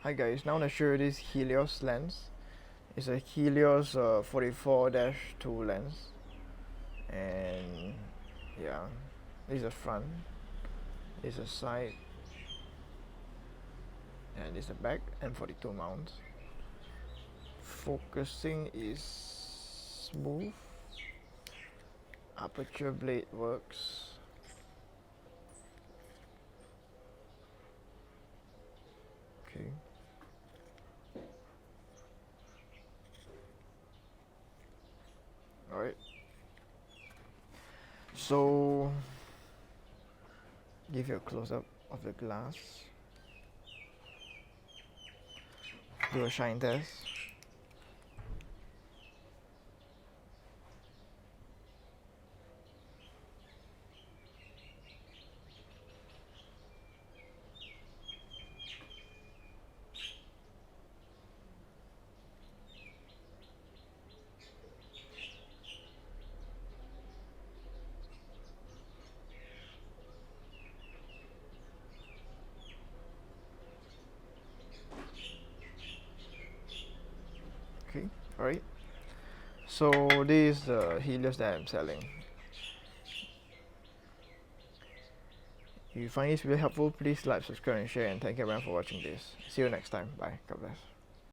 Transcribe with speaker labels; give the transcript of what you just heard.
Speaker 1: Hi guys, now I'm going to show you this Helios lens. It's a Helios 44-2 lens, and yeah, this is the front, this is the side, and this is the back. M42 mount. Focusing is smooth. Aperture blade works. Okay. Alright. So give you a close up of the glass. Do a shine test. Okay, alright. So this is the Helios that I'm selling. If you find this video helpful, please like, subscribe and share, and thank you everyone for watching this. See you next time. Bye. God bless.